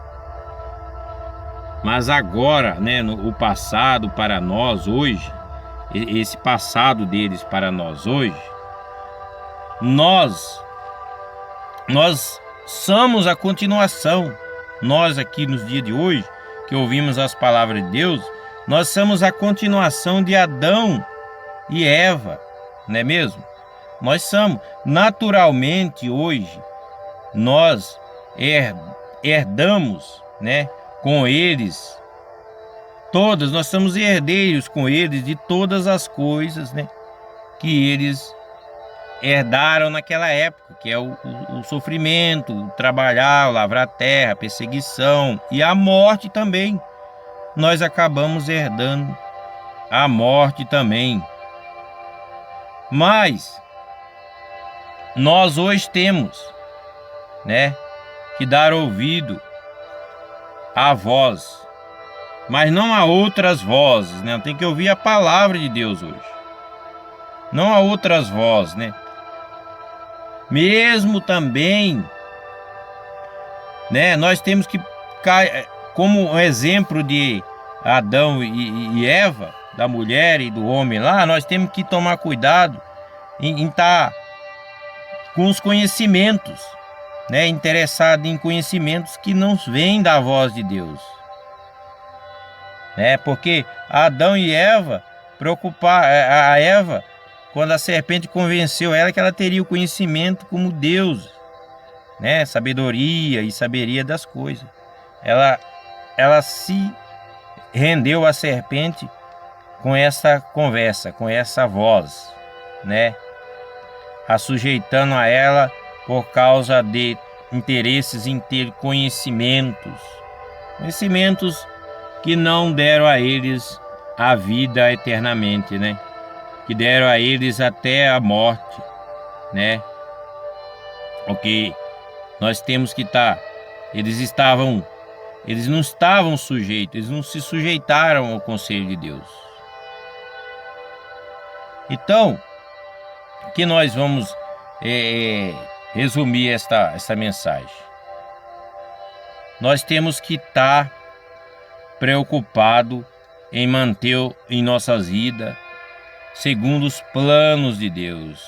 o passado para nós hoje, esse passado deles para nós hoje, nós somos a continuação. Nós aqui nos dias de hoje, que ouvimos as palavras de Deus, nós somos a continuação de Adão e Eva, não é mesmo? Nós somos, naturalmente hoje, nós herdamos, né, com eles Todas, nós somos herdeiros com eles de todas as coisas, né, que eles herdaram naquela época, que é o sofrimento, o trabalhar, o lavrar a terra, a perseguição e a morte também. Nós acabamos herdando a morte também. Mas nós hoje temos, né, que dar ouvido à voz, mas não a outras vozes, né? Tem que ouvir a palavra de Deus hoje, não a outras vozes, né? Mesmo também, né, nós temos que, como um exemplo de Adão e Eva, da mulher e do homem lá, nós temos que tomar cuidado em estar com os conhecimentos, né, interessado em conhecimentos que não vêm da voz de Deus, né? Porque Adão e Eva, a Eva, quando a serpente convenceu ela que ela teria o conhecimento como Deus, né, sabedoria e saberia das coisas, ela se rendeu à serpente com essa conversa, com essa voz, né, assujeitando a ela por causa de interesses em ter conhecimentos que não deram a eles a vida eternamente, né? Que deram a eles até a morte, né? Porque nós temos que estar, eles não estavam sujeitos, eles não se sujeitaram ao conselho de Deus. Então, que nós vamos resumir esta mensagem. Nós temos que estar preocupado em manter em nossas vidas segundo os planos de Deus,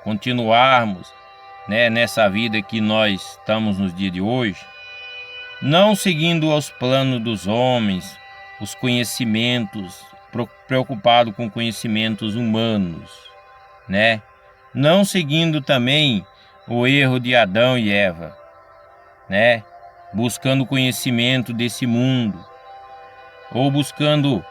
continuarmos, né, nessa vida que nós estamos nos dias de hoje, não seguindo os planos dos homens, os conhecimentos, preocupado com conhecimentos humanos, né? Não seguindo também o erro de Adão e Eva, né? Buscando conhecimento desse mundo, ou buscando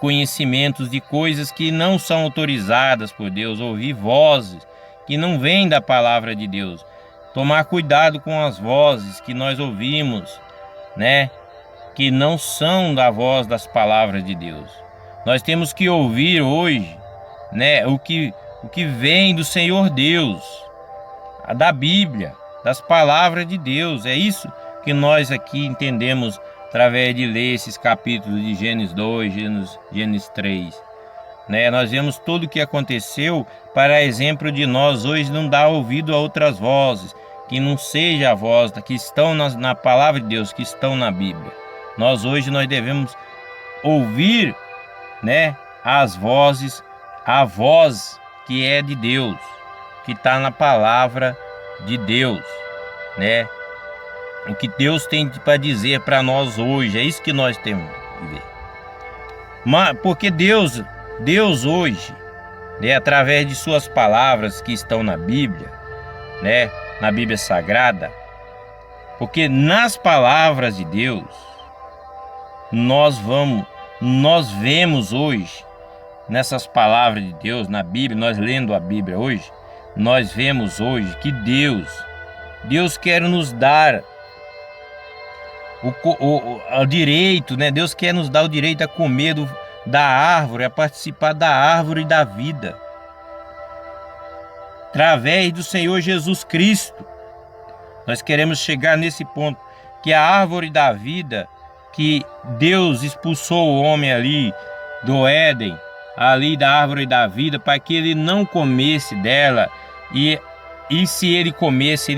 conhecimentos de coisas que não são autorizadas por Deus, ouvir vozes que não vêm da palavra de Deus. Tomar cuidado com as vozes que nós ouvimos, né, que não são da voz das palavras de Deus. Nós temos que ouvir hoje, né, o que vem do Senhor Deus, da Bíblia, das palavras de Deus. É isso que nós aqui entendemos através de ler esses capítulos de Gênesis 2, Gênesis 3. Né? Nós vemos tudo o que aconteceu para exemplo de nós hoje não dar ouvido a outras vozes, que não seja a voz que estão na palavra de Deus, que estão na Bíblia. Nós hoje devemos ouvir, né, as vozes, a voz que é de Deus, que está na palavra de Deus, né? O que Deus tem para dizer para nós hoje, é isso que nós temos que ver. Porque Deus hoje, né, através de suas palavras que estão na Bíblia, né, na Bíblia Sagrada, porque nas palavras de Deus, nós vemos hoje, nessas palavras de Deus, na Bíblia, nós lendo a Bíblia hoje, nós vemos hoje que Deus quer nos dar o direito, né? Deus quer nos dar o direito a comer da árvore, a participar da árvore da vida, através do Senhor Jesus Cristo. Nós queremos chegar nesse ponto, que a árvore da vida, que Deus expulsou o homem ali do Éden, ali da árvore da vida, para que ele não comesse dela, e se ele comesse,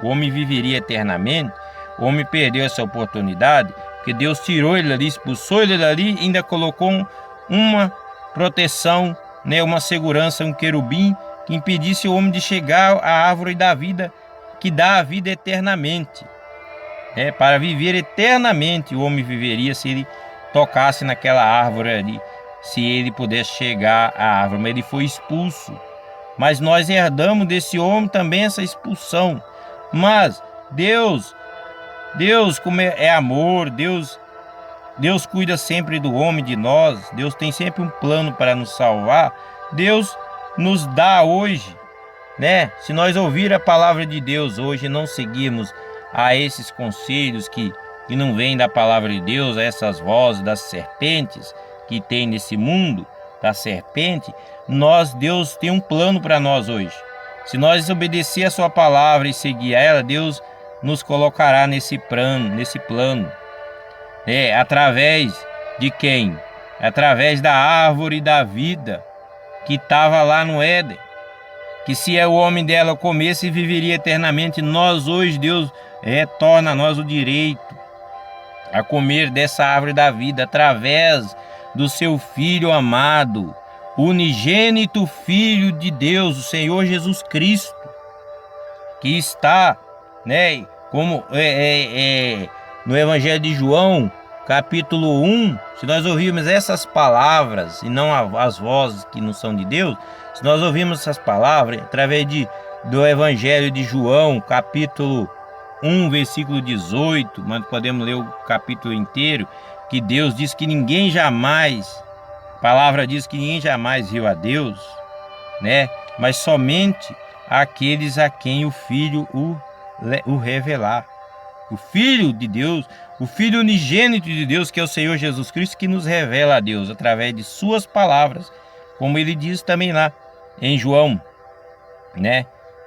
o homem viveria eternamente. O homem perdeu essa oportunidade, porque Deus tirou ele ali, expulsou ele dali, e ainda colocou uma proteção, né, uma segurança, um querubim, que impedisse o homem de chegar à árvore da vida, que dá a vida eternamente. Para viver eternamente, o homem viveria se ele tocasse naquela árvore ali, se ele pudesse chegar à árvore, mas ele foi expulso. Mas nós herdamos desse homem também essa expulsão. Mas Deus como é amor, Deus Deus cuida sempre do homem, de nós. Deus tem sempre um plano para nos salvar. Deus nos dá hoje, né? Se nós ouvir a palavra de Deus hoje e não seguirmos a esses conselhos que não vêm da palavra de Deus, a essas vozes das serpentes que tem nesse mundo, da serpente, Deus tem um plano para nós hoje. Se nós obedecer a sua palavra e seguir a ela, Deus nos colocará nesse plano. Através de quem? Através da árvore da vida que estava lá no Éden. Que se o homem dela comesse, viveria eternamente. Nós hoje, Deus retorna a nós o direito a comer dessa árvore da vida, através do seu Filho amado, unigênito Filho de Deus, o Senhor Jesus Cristo, que está, como no Evangelho de João, capítulo 1, se nós ouvirmos essas palavras e não as vozes que não são de Deus, se nós ouvirmos essas palavras através do Evangelho de João, capítulo 1, versículo 18, mas podemos ler o capítulo inteiro, que Deus diz que ninguém jamais, a palavra diz que ninguém jamais viu a Deus, mas somente aqueles a quem o Filho o revelar. O Filho de Deus, o Filho unigênito de Deus, que é o Senhor Jesus Cristo, que nos revela a Deus através de suas palavras, como ele diz também lá em João,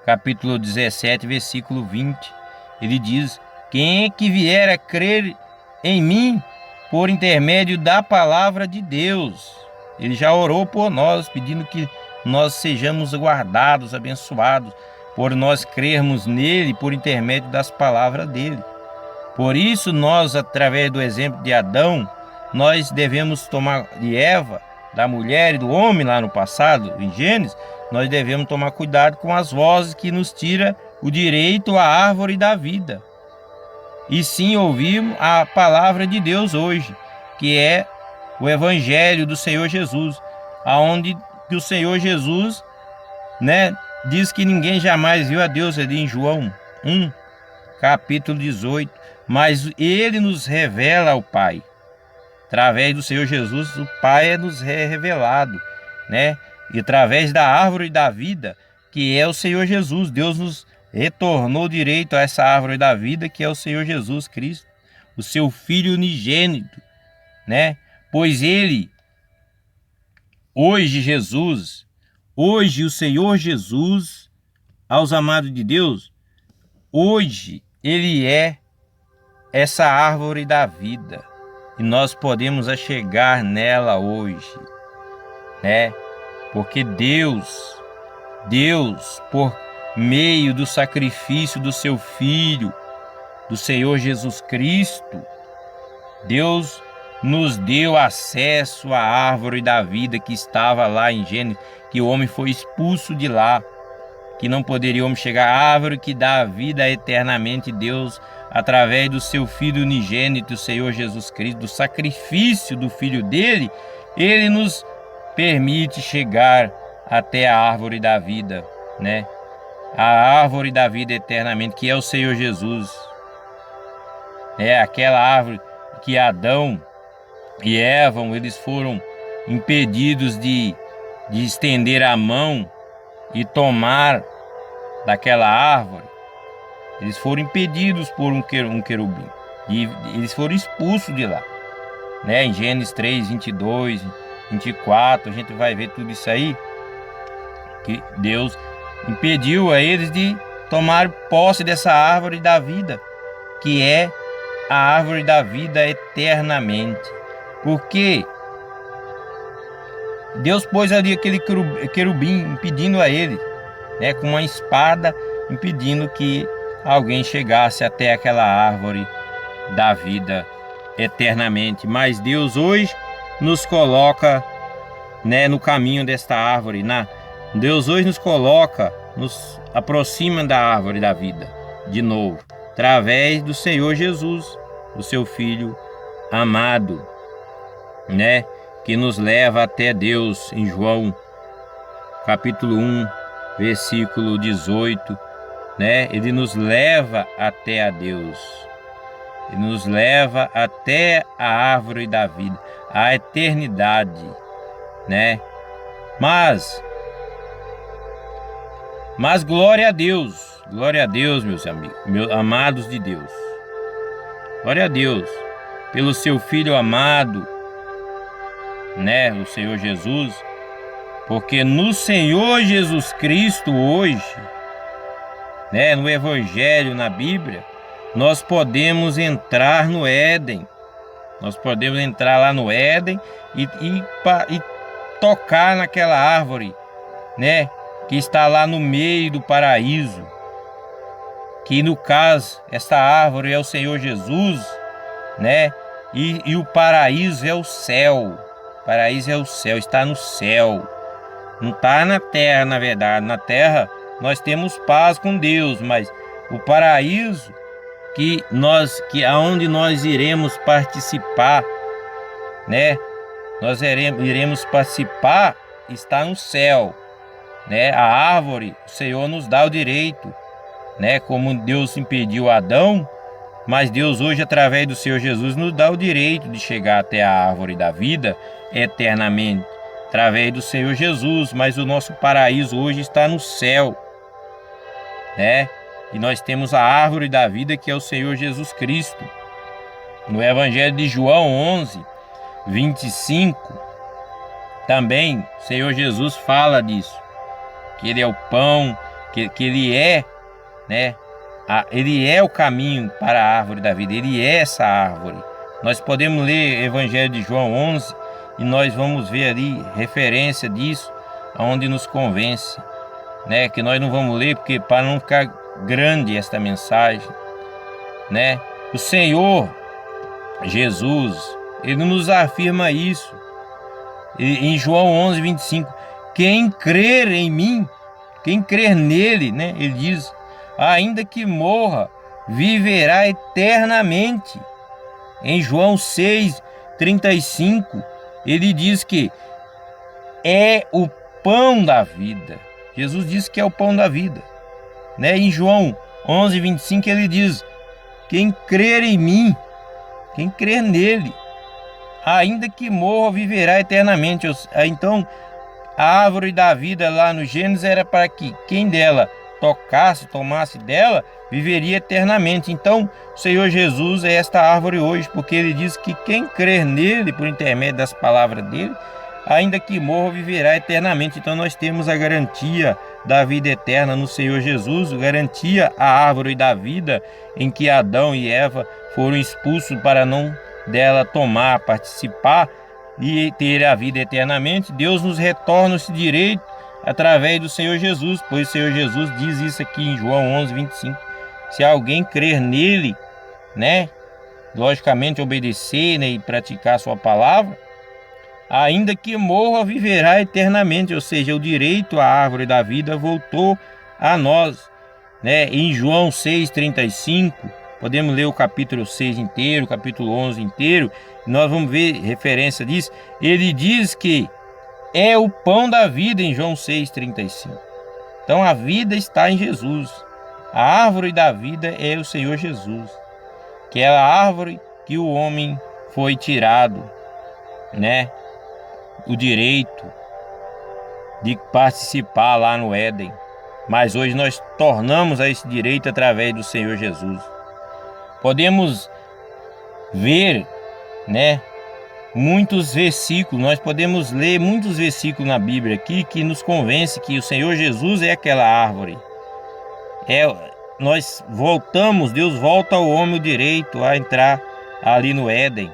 capítulo 17, versículo 20. Ele diz: quem é que vier a crer em mim por intermédio da palavra de Deus? Ele já orou por nós, pedindo que nós sejamos guardados, abençoados, por nós crermos nele por intermédio das palavras dele. Por isso nós, através do exemplo de Adão, nós devemos tomar, de Eva, da mulher e do homem lá no passado, em Gênesis, nós devemos tomar cuidado com as vozes que nos tiram o direito à árvore da vida. E sim ouvimos a palavra de Deus hoje, que é o Evangelho do Senhor Jesus, aonde que o Senhor Jesus, diz que ninguém jamais viu a Deus, ali em João 1, capítulo 18, mas ele nos revela ao Pai. Através do Senhor Jesus, o Pai é nos revelado, E através da árvore da vida, que é o Senhor Jesus, Deus nos retornou direito a essa árvore da vida, que é o Senhor Jesus Cristo, o seu Filho unigênito, Pois ele, hoje o Senhor Jesus, aos amados de Deus, hoje ele é essa árvore da vida, e nós podemos chegar nela hoje, Porque Deus, por meio do sacrifício do seu Filho, do Senhor Jesus Cristo, Deus nos deu acesso à árvore da vida que estava lá em Gênesis, que o homem foi expulso de lá, que não poderia o homem chegar à árvore que dá a vida eternamente. Deus, através do seu Filho unigênito, o Senhor Jesus Cristo, do sacrifício do Filho dele, ele nos permite chegar até a árvore da vida, A árvore da vida eternamente, que é o Senhor Jesus. É aquela árvore que Adão e Eva, eles foram impedidos de estender a mão e tomar daquela árvore. Eles foram impedidos por um querubim, e eles foram expulsos de lá, Em Gênesis 3, 22, 24, a gente vai ver tudo isso aí, que Deus impediu a eles de tomar posse dessa árvore da vida, que é a árvore da vida eternamente. Porque Deus pôs ali aquele querubim impedindo a ele, com uma espada, impedindo que alguém chegasse até aquela árvore da vida eternamente. Mas Deus hoje nos coloca, no caminho desta árvore. Deus hoje nos aproxima da árvore da vida, de novo, através do Senhor Jesus, o seu Filho amado, que nos leva até Deus. Em João, capítulo 1, versículo 18, Ele nos leva até a Deus. Ele nos leva até a árvore da vida, a eternidade, né? Mas glória a Deus, meus amigos, meus amados de Deus. Glória a Deus pelo seu Filho amado, né? O Senhor Jesus, porque no Senhor Jesus Cristo hoje, né? No Evangelho, na Bíblia, nós podemos entrar no Éden. Nós podemos entrar lá no Éden e tocar naquela árvore, né? Que está lá no meio do paraíso. Que no caso, essa árvore é o Senhor Jesus, né? E o paraíso é o céu. O paraíso é o céu, está no céu. Não está na terra, na verdade. Na terra nós temos paz com Deus, mas o paraíso aonde nós iremos participar, né? Nós iremos participar, está no céu, né? A árvore, o Senhor nos dá o direito, né? Como Deus impediu Adão, mas Deus hoje, através do Senhor Jesus, nos dá o direito de chegar até a árvore da vida eternamente, através do Senhor Jesus. Mas o nosso paraíso hoje está no céu, né? E nós temos a árvore da vida, que é o Senhor Jesus Cristo. No Evangelho de João 11, 25, também o Senhor Jesus fala disso, que Ele é o pão, que Ele é, né? Ele é o caminho para a árvore da vida, Ele é essa árvore. Nós podemos ler Evangelho de João 11 e nós vamos ver ali referência disso, onde nos convence, né? Que nós não vamos ler porque para não ficar grande esta mensagem, né? O Senhor Jesus, Ele nos afirma isso em João 11, 25. Quem crer em mim, quem crer nele, né? Ele diz, ainda que morra, viverá eternamente. Em João 6, 35, ele diz que é o pão da vida. Jesus disse que é o pão da vida, né? Em João 11, 25, ele diz, quem crer em mim, quem crer nele, ainda que morra, viverá eternamente. Então, a árvore da vida lá no Gênesis era para que quem dela tocasse, tomasse dela, viveria eternamente. Então, o Senhor Jesus é esta árvore hoje, porque Ele diz que quem crer nele, por intermédio das palavras dele, ainda que morra, viverá eternamente. Então nós temos a garantia da vida eterna no Senhor Jesus, garantia a árvore da vida em que Adão e Eva foram expulsos para não dela tomar, participar e ter a vida eternamente. Deus nos retorna esse direito através do Senhor Jesus, pois o Senhor Jesus diz isso aqui em João 11, 25. Se alguém crer nele, né, logicamente obedecer, né, e praticar a sua palavra, ainda que morra, viverá eternamente. Ou seja, o direito à árvore da vida voltou a nós, né? Em João 6,35, podemos ler o capítulo 6 inteiro, o capítulo 11 inteiro, e nós vamos ver referência disso. Ele diz que é o pão da vida em João 6,35. Então a vida está em Jesus. A árvore da vida é o Senhor Jesus, que é a árvore que o homem foi tirado, né, o direito de participar lá no Éden. Mas hoje nós tornamos a esse direito através do Senhor Jesus. Podemos ver, né, muitos versículos, nós podemos ler muitos versículos na Bíblia aqui que nos convence que o Senhor Jesus é aquela árvore. Nós voltamos, Deus volta ao homem o direito a entrar ali no Éden,